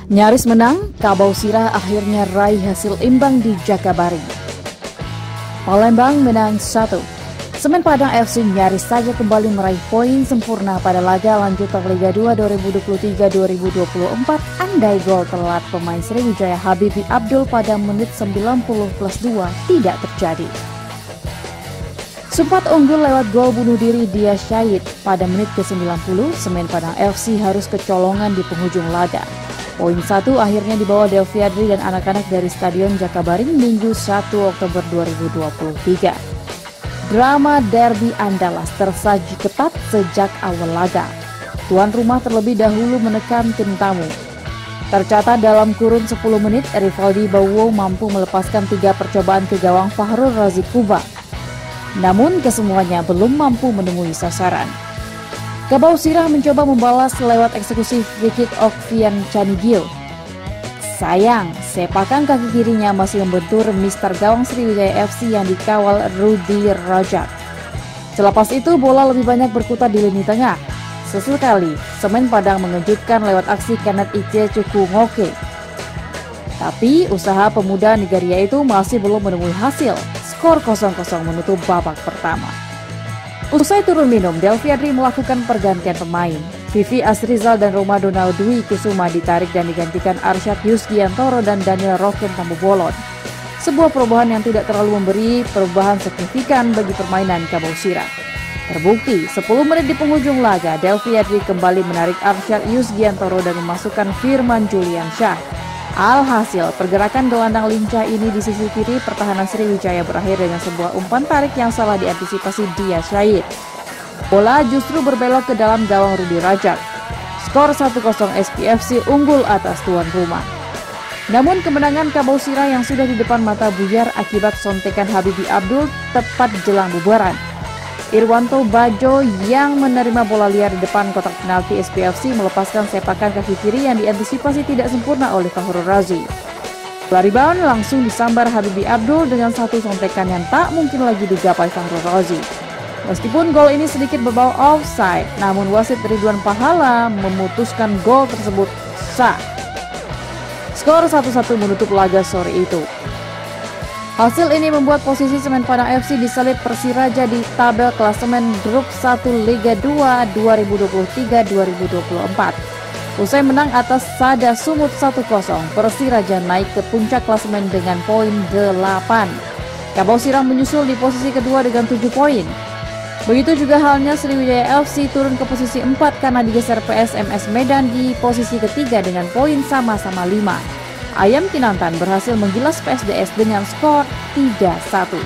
Nyaris menang, Kabau Sirah akhirnya raih hasil imbang di Jakabaring. Palembang menang 1. Semen Padang FC nyaris saja kembali meraih poin sempurna pada laga lanjutan Liga 2 2023-2024 andai gol telat pemain Sriwijaya Habibie Abdul pada menit 90+2 tidak terjadi. Sempat unggul lewat gol bunuh diri Dia Syahid pada menit ke-90, Semen Padang FC harus kecolongan di penghujung laga. Poin 1 akhirnya dibawa Delviadri dan anak-anak dari Stadion Jakabaring Minggu 1 Oktober 2023. Drama derby Andalas tersaji ketat sejak awal laga. Tuan rumah terlebih dahulu menekan tim tamu. Tercatat dalam kurun 10 menit, Rivaldi Bauwo mampu melepaskan 3 percobaan ke gawang Fahrul Razi Kuba. Namun kesemuanya belum mampu menemui sasaran. Kabau Sirah mencoba membalas lewat eksekusi free kick Okvian Canigio. Sayang, sepakan kaki kirinya masih membentur mister gawang Sriwijaya FC yang dikawal Rudy Rajak. Selepas itu bola lebih banyak berkutat di lini tengah. Sesekali, Semen Padang mengejutkan lewat aksi Kenneth Iche Chukwungoke. Tapi usaha pemuda Nigeria itu masih belum menemui hasil. Skor 0-0 menutup babak pertama. Usai turun minum, Delviadri melakukan pergantian pemain. Vivi Asrizal dan Romadona Dwi Kusuma ditarik dan digantikan Arsyad Yusgiantoro dan Daniel Roken Tambubolon. Sebuah perubahan yang tidak terlalu memberi perubahan signifikan bagi permainan Kabau Sirah. Terbukti, 10 menit di penghujung laga, Delviadri kembali menarik Arsyad Yusgiantoro dan memasukkan Firman Julian Syah. Alhasil, pergerakan gelandang lincah ini di sisi kiri pertahanan Sriwijaya berakhir dengan sebuah umpan tarik yang salah diantisipasi Dia Syahid. Bola justru berbelok ke dalam gawang Rudy Rajak. Skor 1-0 SPFC unggul atas tuan rumah. Namun kemenangan Kabau Sirah yang sudah di depan mata buyar akibat sontekan Habibie Abdul tepat jelang bubaran. Irwanto Bajo yang menerima bola liar di depan kotak penalti SPFC melepaskan sepakan kaki kiri yang diantisipasi tidak sempurna oleh Fahrul Razi. Bola rebound langsung disambar Habibie Abdul dengan satu sontekan yang tak mungkin lagi digapai Fahrul Razi. Meskipun gol ini sedikit berbau offside, namun wasit Ridwan Pahala memutuskan gol tersebut sah. Skor 1-1 menutup laga sore itu. Hasil ini membuat posisi Semen Padang FC disalip Persiraja di tabel klasemen Grup 1 Liga 2 2023-2024. Usai menang atas Sada Sumut 1-0, Persiraja naik ke puncak klasemen dengan poin 8. Kabau Sirah menyusul di posisi kedua dengan 7 poin. Begitu juga halnya Sriwijaya FC turun ke posisi 4 karena digeser PSMS Medan di posisi ketiga dengan poin sama-sama 5. Ayam Kinantan berhasil menggilas PSDS dengan skor 3-1.